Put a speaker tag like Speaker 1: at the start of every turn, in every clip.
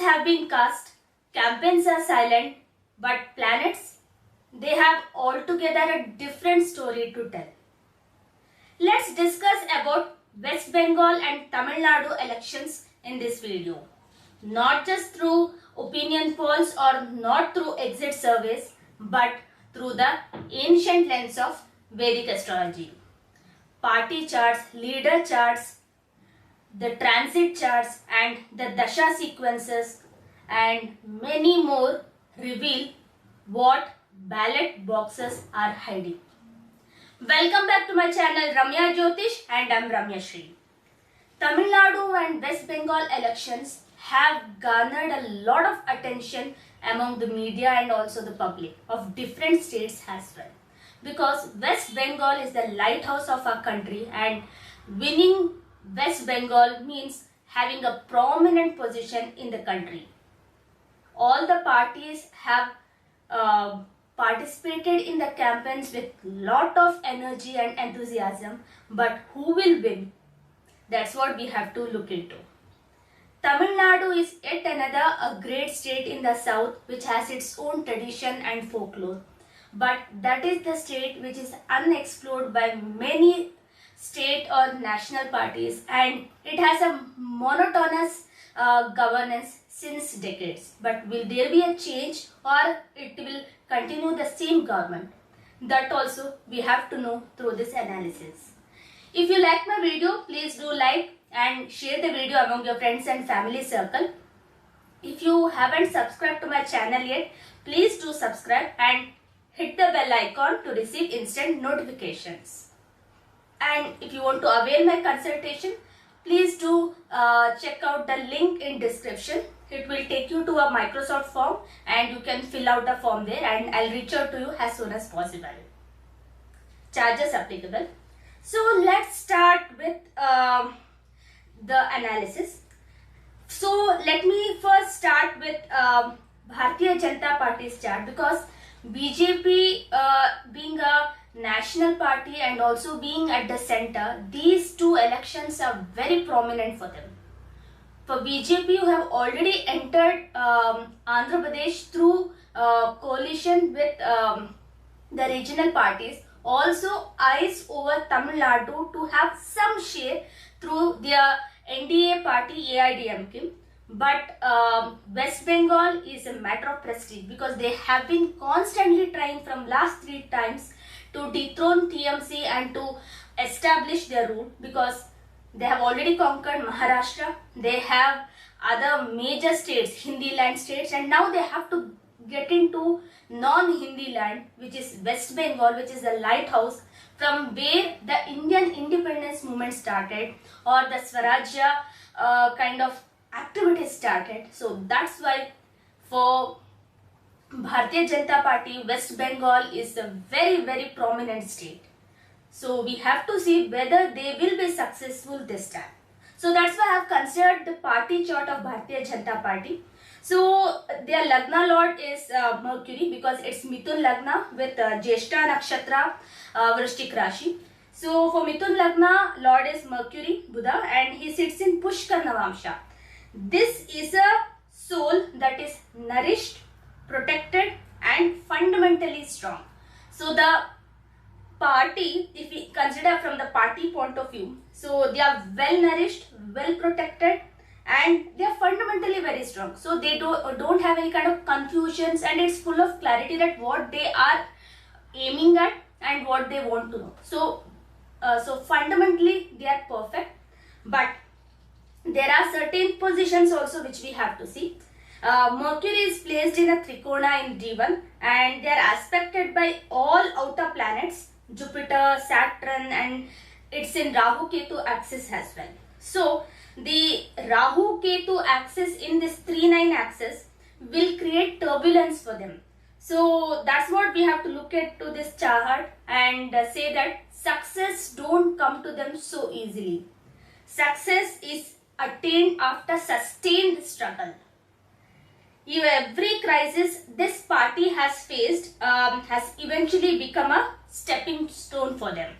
Speaker 1: have been cast, campaigns are silent, but planets, they have altogether a different story to tell. Let's discuss about West Bengal and Tamil Nadu elections in this video. Not just through opinion polls or not through exit surveys, but through the ancient lens of Vedic astrology. Party charts, leader charts, the transit charts and the dasha sequences and many more reveal what ballot boxes are hiding. Welcome back to my channel Ramya Jyotish and I'm Ramya Shri. Tamil Nadu and West Bengal elections have garnered a lot of attention among the media and also the public of different states as well. Because West Bengal is the lighthouse of our country and winning West Bengal means having a prominent position in the country. All the parties have participated in the campaigns with lot of energy and enthusiasm, but who will win? That's what we have to look into. Tamil Nadu is yet another a great state in the south which has its own tradition and folklore. But that is the state which is unexplored by many state or national parties and it has a monotonous governance since decades. But will there be a change or it will continue the same government? That also we have to know through this analysis. If you like my video, please do like and share the video among your friends and family circle. If you haven't subscribed to my channel yet, please do subscribe and hit the bell icon to receive instant notifications. And if you want to avail my consultation, please do check out the link in description. It will take you to a Microsoft form and you can fill out the form there and I'll reach out to you as soon as possible. Charges applicable. So let's start with the analysis. So let me first start with Bharatiya Janata Party's chart because BJP being a national party and also being at the center, these two elections are very prominent for them. For BJP, you have already entered Andhra Pradesh through coalition with the regional parties. Also eyes over Tamil Nadu to have some share through their NDA party AIDMK. But West Bengal is a matter of prestige because they have been constantly trying from last 3 times to dethrone TMC and to establish their rule because they have already conquered Maharashtra, they have other major states, Hindi land states, and now they have to get into non-Hindi land which is West Bengal, which is the lighthouse from where the Indian independence movement started or the Swarajya kind of activity started. So that's why for Bharatiya Janata Party, West Bengal is a very prominent state. So we have to see whether they will be successful this time. So that's why I have considered the party chart of Bharatiya Janata Party. So their Lagna Lord is Mercury because it's Mithun Lagna with Jyeshta Nakshatra Vrishtik Rashi. So for Mithun Lagna, Lord is Mercury, Buddha, and he sits in Pushkar Navamsha. This is a soul that is nourished, protected and fundamentally strong. So the party, if we consider from the party point of view, so they are well nourished, well protected and they are fundamentally very strong. So they don't have any kind of confusions and it's full of clarity that what they are aiming at and what they want to know. So, so fundamentally they are perfect, but there are certain positions also which we have to see. Mercury is placed in a trikona in D1 and they are aspected by all outer planets, Jupiter, Saturn, and it's in Rahu Ketu axis as well. So the Rahu Ketu axis in this 3-9 axis will create turbulence for them. So that's what we have to look at to this chart and say that success don't come to them so easily. Success is attained after sustained struggle. Every crisis this party has faced has eventually become a stepping stone for them.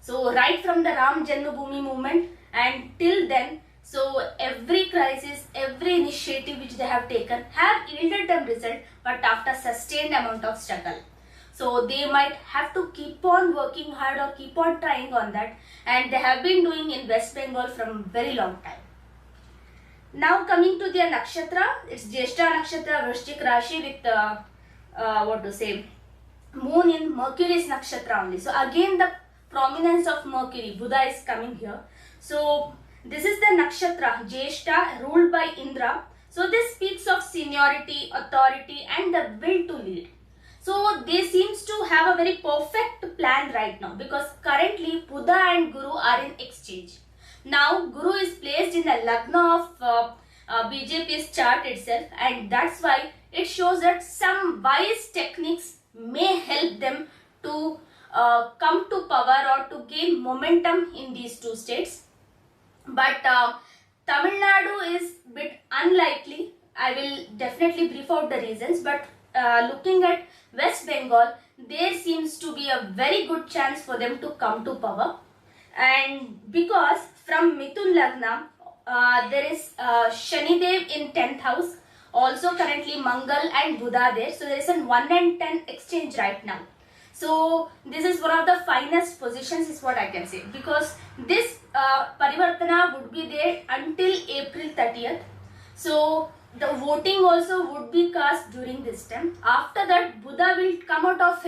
Speaker 1: So right from the Ram Janmabhoomi movement and till then, So every crisis, every initiative which they have taken have yielded them result, but after sustained amount of struggle. So they might have to keep on working hard or keep on trying on that, and they have been doing in West Bengal from very long time. Now coming to their nakshatra, it's Jyeshta nakshatra, Vrishchik Rashi with moon in Mercury's nakshatra only. So again the prominence of Mercury, Buddha is coming here. So this is the nakshatra Jyeshta, ruled by Indra. So this speaks of seniority, authority and the will to lead. So they seems to have a very perfect plan right now, because currently Buddha and Guru are in exchange. Now Guru is placed in the Lagna of BJP's chart itself, and that's why it shows that some wise techniques may help them to come to power or to gain momentum in these two states. But Tamil Nadu is a bit unlikely. I will definitely brief out the reasons, but looking at West Bengal, there seems to be a very good chance for them to come to power. And because from Mithun Lagna, there is Shanidev in 10th house, also currently Mangal and Buddha there. So there is a 1 and 10 exchange right now. So this is one of the finest positions is what I can say, because this Parivartana would be there until April 30th. So the voting also would be cast during this time. After that, Buddha will come out of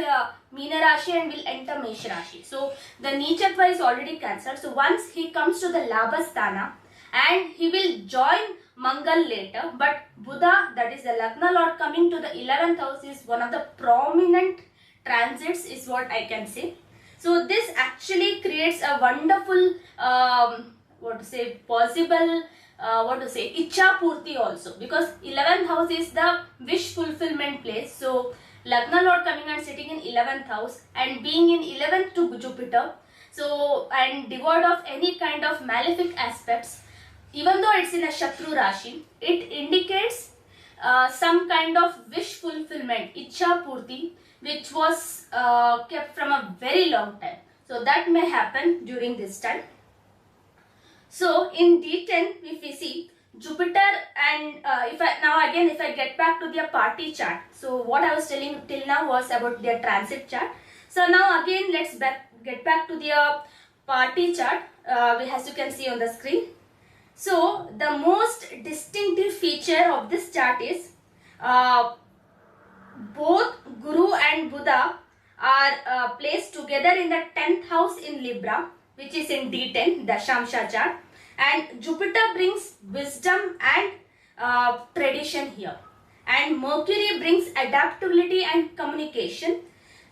Speaker 1: Meena Rashi and will enter Mesha Rashi. So the Neechatva is already cancelled. So once he comes to the Labhasthana and he will join Mangal later, but Buddha, that is the Lagna Lord, coming to the 11th house is one of the prominent transits is what I can say. So this actually creates a wonderful possible Ichha Purti also, because 11th house is the wish fulfillment place. So Lagna Lord coming and sitting in 11th house and being in 11th to Jupiter, so and devoid of any kind of malefic aspects, even though it's in a Shatru Rashi, it indicates some kind of wish fulfillment, Ichha Purti, which was kept from a very long time. So that may happen during this time. So in D10, if we see Jupiter and if I get back to their party chart. So what I was telling till now was about their transit chart. So now again let's get back to their party chart, as you can see on the screen. So the most distinctive feature of this chart is both Guru and Buddha are placed together in the 10th house in Libra, which is in D10, Dashamsha chart, and Jupiter brings wisdom and tradition here, and Mercury brings adaptability and communication,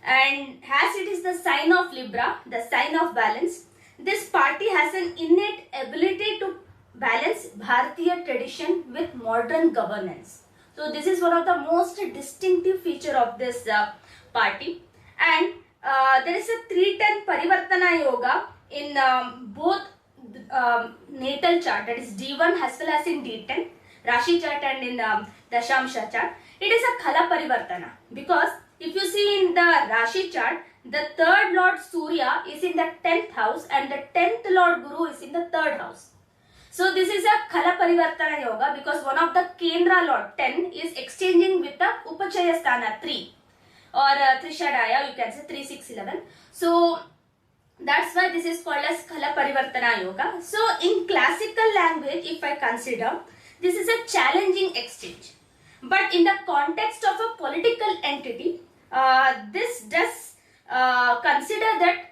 Speaker 1: and as it is the sign of Libra, the sign of balance, this party has an innate ability to balance Bharatiya tradition with modern governance. So this is one of the most distinctive feature of this party. And there is a 310 Parivartana Yoga in both natal chart, that is D1 as well as in D10, Rashi chart and in Dashamsha chart. It is a Khala Parivartana, because if you see in the Rashi chart, the 3rd Lord Surya is in the 10th house and the 10th Lord Guru is in the 3rd house. So this is a Khala Parivartana Yoga, because one of the Kendra Lord 10 is exchanging with the Upachaya Sthana 3 or Trishadaya, you can say 3, 6, 11. So that's why this is called as Khala Parivartana Yoga. So in classical language, if I consider, this is a challenging exchange. But in the context of a political entity, this does consider that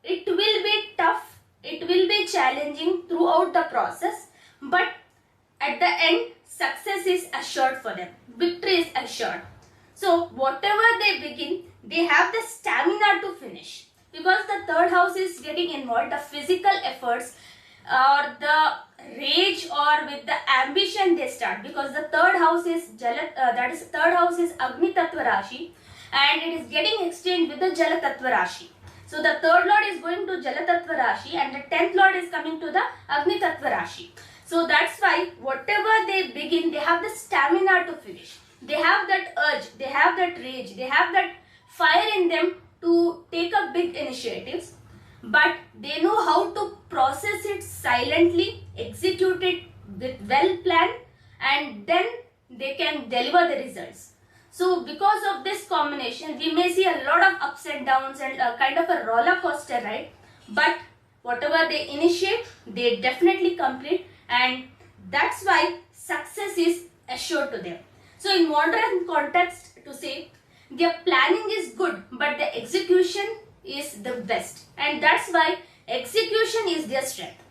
Speaker 1: it will be tough, it will be challenging throughout the process, but at the end, success is assured for them. Victory is assured. So whatever they begin, they have the stamina to finish. Because the 3rd house is getting involved, the physical efforts or the rage or with the ambition they start. Because the 3rd house is third house is Agni Tattva Rashi, and it is getting exchanged with the Jala Tattva Rashi. So the 3rd Lord is going to Jala Tattva Rashi and the 10th Lord is coming to the Agni Tattva Rashi. So that's why whatever they begin, they have the stamina to finish. They have that urge, they have that rage, they have that fire in them to take up big initiatives, but they know how to process it silently, execute with well planned, and then they can deliver the results. So because of this combination, we may see a lot of ups and downs and a kind of a roller coaster ride, but whatever they initiate, they definitely complete, and that's why success is assured to them. So in modern context, to say their planning is good, but the execution is the best, and that's why execution is their strength.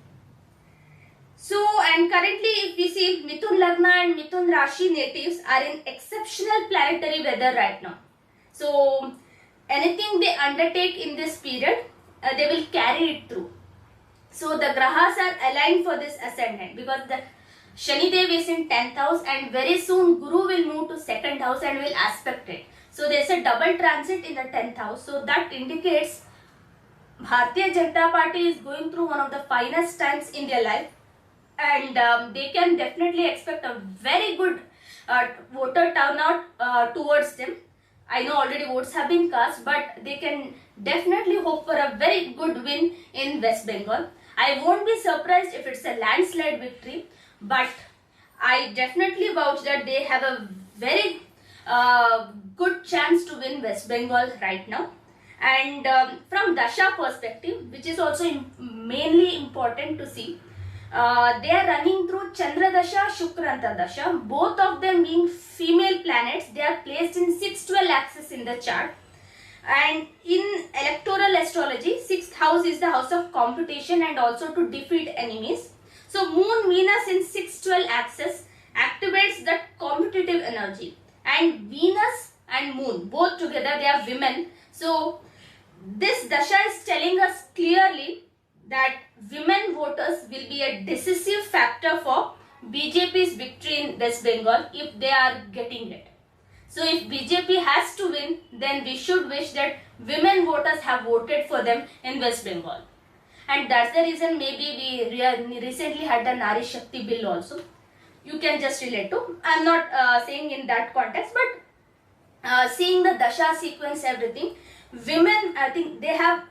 Speaker 1: So, and currently if we see Mithun Lagna and Mithun Rashi natives are in exceptional planetary weather right now. So anything they undertake in this period, they will carry it through. So the grahas are aligned for this ascendant, because the Shani Dev is in 10th house, and very soon Guru will move to 2nd house and will aspect it. So there is a double transit in the 10th house. So that indicates Bharatiya Janata Party is going through one of the finest times in their life, and they can definitely expect a very good voter turnout towards them. I know already votes have been cast, but they can definitely hope for a very good win in West Bengal. I won't be surprised if it's a landslide victory, but I definitely vouch that they have a very good chance to win West Bengal right now. And from Dasha perspective, which is also mainly important to see, they are running through Chandra Dasha, Shukranta Dasha, both of them being female planets. They are placed in 6-12 axis in the chart. And in electoral astrology, 6th house is the house of competition and also to defeat enemies. So Moon Venus in 6-12 axis activates that competitive energy, and Venus and Moon both together, they are women. So this Dasha is telling us clearly that women voters will be a decisive factor for BJP's victory in West Bengal if they are getting it. So if BJP has to win, then we should wish that women voters have voted for them in West Bengal. And that's the reason maybe we recently had the Nari Shakti bill also. You can just relate to. I'm not saying in that context, but seeing the Dasha sequence, everything, women, I think they have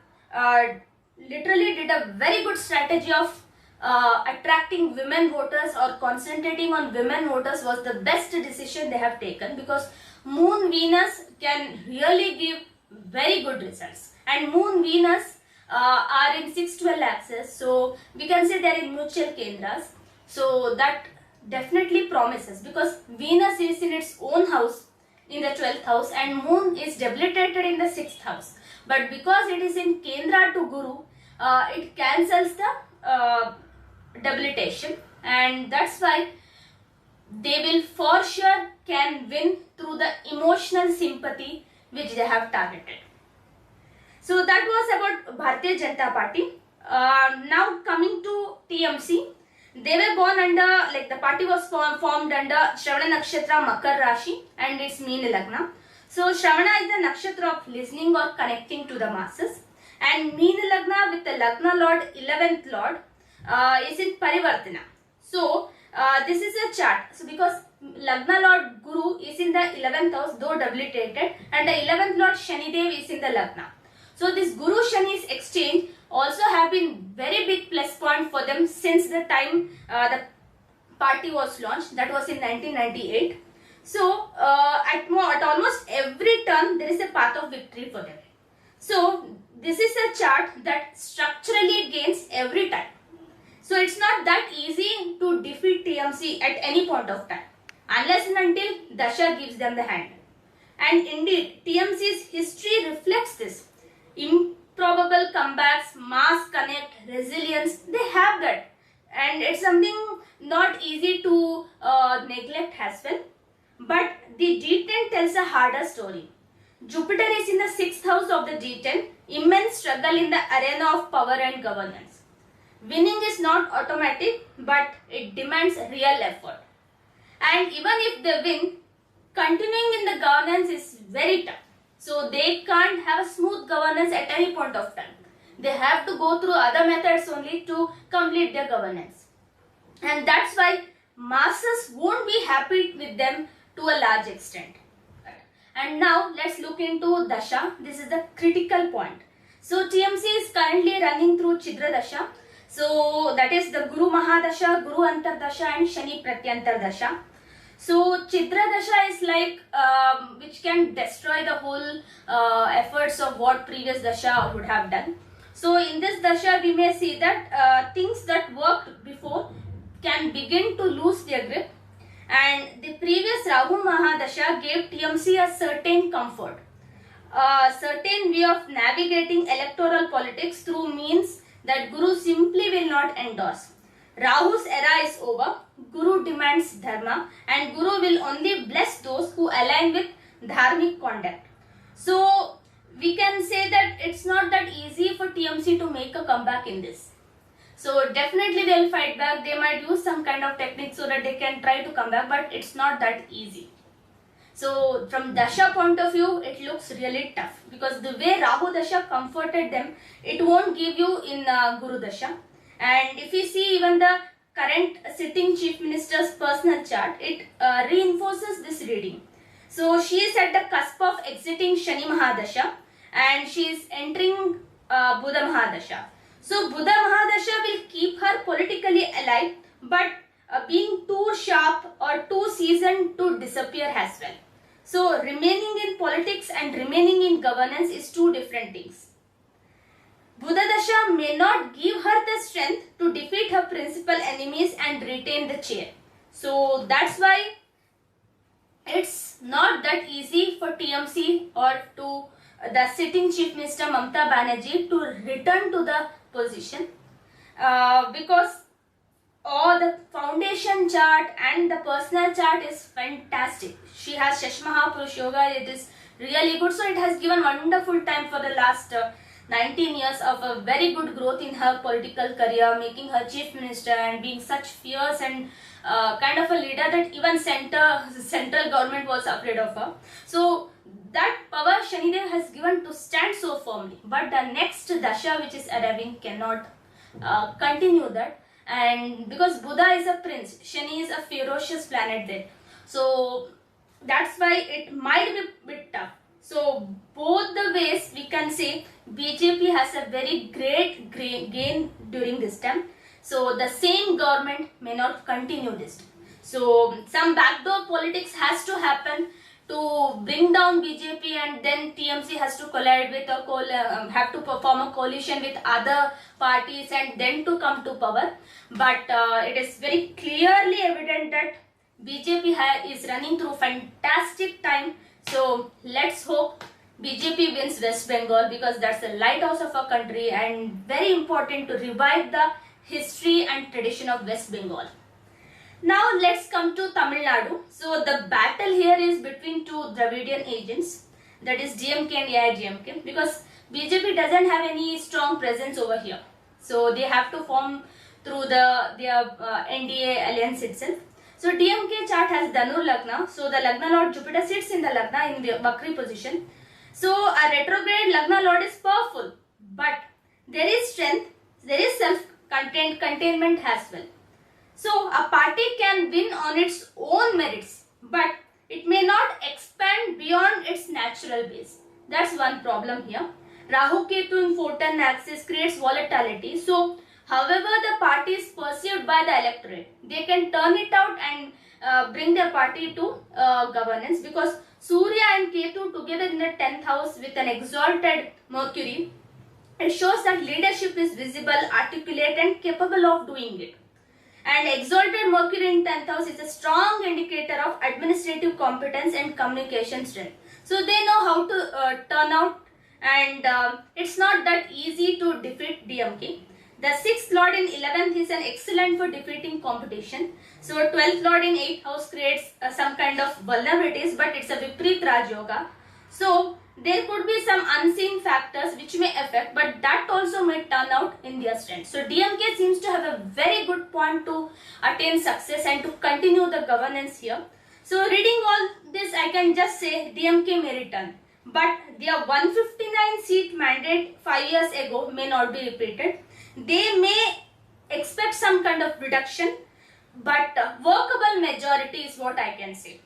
Speaker 1: literally did a very good strategy of attracting women voters or concentrating on women voters was the best decision they have taken, because Moon Venus can really give very good results, and Moon Venus are in 6-12 axis, so we can say they are in mutual kendras. So that definitely promises, because Venus is in its own house in the 12th house and Moon is debilitated in the 6th house, but because it is in kendra to Guru, it cancels the debilitation, and that's why they will for sure can win through the emotional sympathy which they have targeted. So that was about Bharatiya Janata Party. Now coming to TMC, they were born under, like the party was formed under Shravana Nakshatra, Makar Rashi, and its Meena Lagna. So Shravana is the nakshatra of listening or connecting to the masses, and Meena Lagna with the Lagna Lord, 11th Lord, is in Parivartana. So this is a chart. So because Lagna Lord Guru is in the 11th house, though debilitated, and the 11th Lord Shani Dev is in the Lagna. So this Guru Shani's exchange also have been very big plus point for them since the time the party was launched. That was in 1998. So at almost every turn there is a path of victory for them. So this is a chart that structurally gains every time. So it's not that easy to defeat TMC at any point of time, unless and until Dasha gives them the hand. And indeed, TMC's history reflects this. Improbable comebacks, mass connect, resilience, they have that. And it's something not easy to neglect as well. But the D10 tells a harder story. Jupiter is in the 6th house of the D10, immense struggle in the arena of power and governance. Winning is not automatic, but it demands real effort. And even if they win, continuing in the governance is very tough. So they can't have a smooth governance at any point of time. They have to go through other methods only to complete their governance. And that's why masses won't be happy with them to a large extent. And now let's look into Dasha. This is the critical point. So TMC is currently running through Chidra Dasha. So that is the Guru Mahadasha, Guru Antardasha and Shani Pratyantardasha. So Chidra Dasha is like which can destroy the whole efforts of what previous Dasha would have done. So in this Dasha we may see that things that worked before can begin to lose their grip, and the previous Rahu Mahadasha gave TMC a certain comfort, a certain way of navigating electoral politics through means that Guru simply will not endorse. Rahu's era is over. Guru demands dharma, and Guru will only bless those who align with dharmic conduct. So we can say that it's not that easy for TMC to make a comeback in this. So definitely they'll fight back. They might use some kind of technique so that they can try to come back, but it's not that easy. So from Dasha point of view, it looks really tough, because the way Rahu Dasha comforted them, it won't give you in Guru Dasha. And if you see even the current sitting chief minister's personal chart, it reinforces this reading. So she is at the cusp of exiting Shani Mahadasha and she is entering Buddha Mahadasha. So Buddha Mahadasha will keep her politically alive, but being too sharp or too seasoned to disappear as well. So remaining in politics and remaining in governance is two different things. Buddha Dasha may not give her the strength to defeat her principal enemies and retain the chair. So that's why it's not that easy for TMC or to the sitting Chief Minister Mamata Banerjee to return to the position, because the foundation chart and the personal chart is fantastic. She has Shashmaha Purush Yoga. It is really good. So it has given wonderful time for the last 19 years of a very good growth in her political career, making her chief minister and being such fierce and kind of a leader that even central government was afraid of her. So that power Shanidev has given to stand so firmly. But the next Dasha which is arriving cannot continue that. And because Buddha is a prince, Shani is a ferocious planet there. So that's why it might be a bit tough. So both the ways we can say BJP has a very great gain during this time. So the same government may not continue this. So some backdoor politics has to happen to bring down BJP, and then TMC has to collide with have to perform a coalition with other parties and then to come to power. But it is very clearly evident that BJP is running through fantastic time. So let's hope BJP wins West Bengal, because that's the lighthouse of our country and very important to revive the history and tradition of West Bengal. Now let's come to Tamil Nadu. So the battle here is between two Dravidian agents, that is DMK and AIDMK, because BJP doesn't have any strong presence over here. So they have to form through their NDA alliance itself. So DMK chart has Dhanur Lagna. So the Lagna Lord Jupiter sits in the Lagna in the Vakri position. So a retrograde Lagna Lord is powerful, but there is strength, there is self-containment as well. So a party can win on its own merits, but it may not expand beyond its natural base. That's one problem here. Rahu Ketu in 410 axis creates volatility. So however the party is perceived by the electorate, they can turn it out and bring their party to governance, because Surya and Ketu together in the 10th house with an exalted Mercury, it shows that leadership is visible, articulate and capable of doing it. And exalted Mercury in 10th house is a strong indicator of administrative competence and communication strength. So they know how to turn out, and it's not that easy to defeat DMK. The 6th Lord in 11th is an excellent for defeating competition. So 12th Lord in 8th house creates some kind of vulnerabilities, but it's a Vipreet Raj Yoga. So there could be some unseen factors which may affect, but that also may turn out in their strength. So DMK seems to have a very good point to attain success and to continue the governance here. So reading all this, I can just say DMK may return, but their 159 seat mandate 5 years ago may not be repeated. They may expect some kind of reduction, but workable majority is what I can say.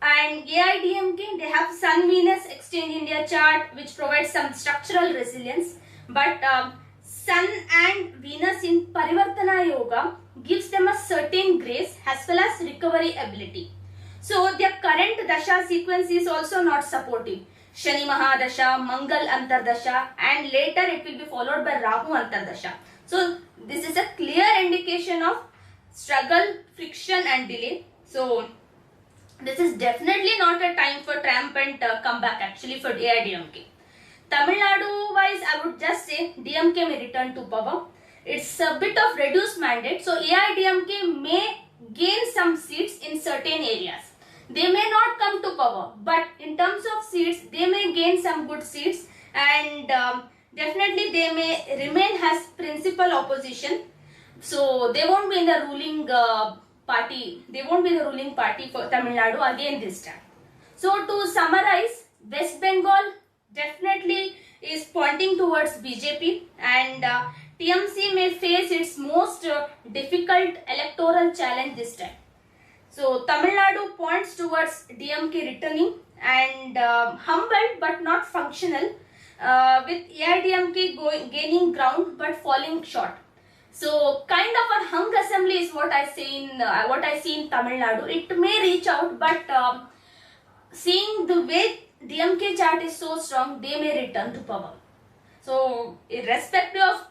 Speaker 1: And AIDMK, they have Sun Venus exchange in their chart, which provides some structural resilience, but Sun and Venus in Parivartana Yoga gives them a certain grace as well as recovery ability. So their current dasha sequence is also not supportive. Shani Mahadasha, Mangal Antardasha, and later it will be followed by Rahu Antardasha. So this is a clear indication of struggle, friction and delay. So this is definitely not a time for triumphant comeback actually for AIDMK. Tamil Nadu wise, I would just say DMK may return to power. It's a bit of reduced mandate, so AIDMK may gain some seats in certain areas. They may not come to power, but in terms of seats, they may gain some good seats, and definitely they may remain as principal opposition. So they won't be in the ruling party. They won't be the ruling party for Tamil Nadu again this time. So to summarize, West Bengal definitely is pointing towards BJP, and TMC may face its most difficult electoral challenge this time. So Tamil Nadu points towards DMK returning and humbled but not functional, with AIDMK gaining ground but falling short. So kind of a hung assembly is what I see in Tamil Nadu. It may reach out, but seeing the way DMK chart is so strong, they may return to power. So irrespective of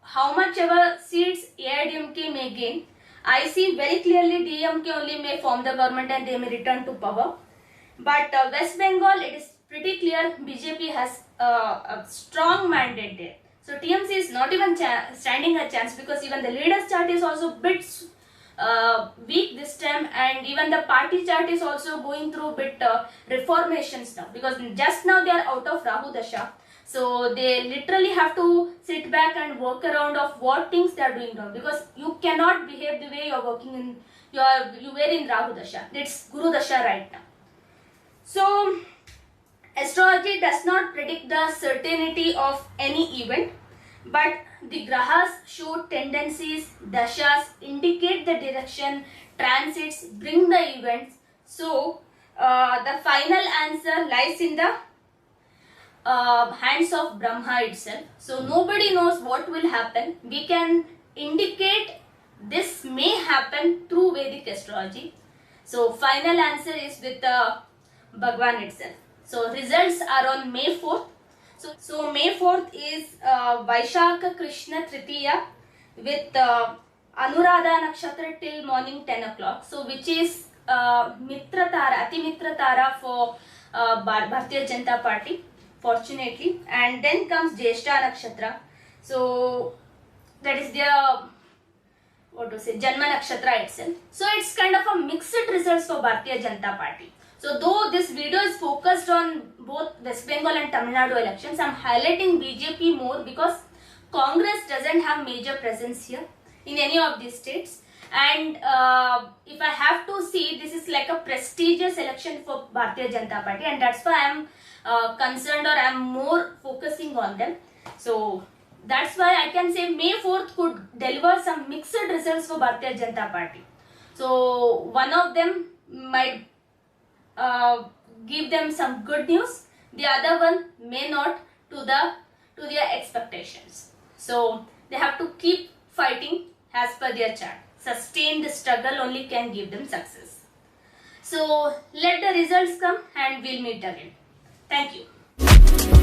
Speaker 1: how much ever seats AIDMK may gain, I see very clearly DMK only may form the government and they may return to power. But West Bengal, it is pretty clear BJP has a strong mandate there. So TMC is not even standing a chance, because even the leaders chart is also bit weak this time, and even the party chart is also going through bit reformations now, because just now they are out of Rahu Dasha. So they literally have to sit back and work around of what things they are doing wrong, because you cannot behave the way you are working in you were in Rahu Dasha. It's Guru Dasha right now. So astrology does not predict the certainty of any event, but the grahas show tendencies, dashas indicate the direction, transits bring the events. So the final answer lies in the hands of Brahma itself. So nobody knows what will happen. We can indicate this may happen through Vedic astrology. So final answer is with Bhagwan itself. So results are on May 4th. So May 4th is Vaishakha Krishna Tritiya with Anuradha Nakshatra till morning 10 o'clock. So which is Mitra Tara, Ati Mitra Tara for Bharatiya Janata Party, fortunately. And then comes Jyeshta Nakshatra. So that is their Janma Nakshatra itself. So it's kind of a mixed results for Bharatiya Janata Party. So though this video is focused on both West Bengal and Tamil Nadu elections, I am highlighting BJP more because Congress doesn't have major presence here in any of these states. And if I have to see, this is like a prestigious election for Bharatiya Janata Party, and that's why I am concerned, or I am more focusing on them. So that's why I can say May 4th could deliver some mixed results for Bharatiya Janata Party. So one of them might give them some good news, the other one may not to their expectations. So they have to keep fighting as per their chart. Sustained struggle only can give them success. So let the results come and we'll meet again. Thank you.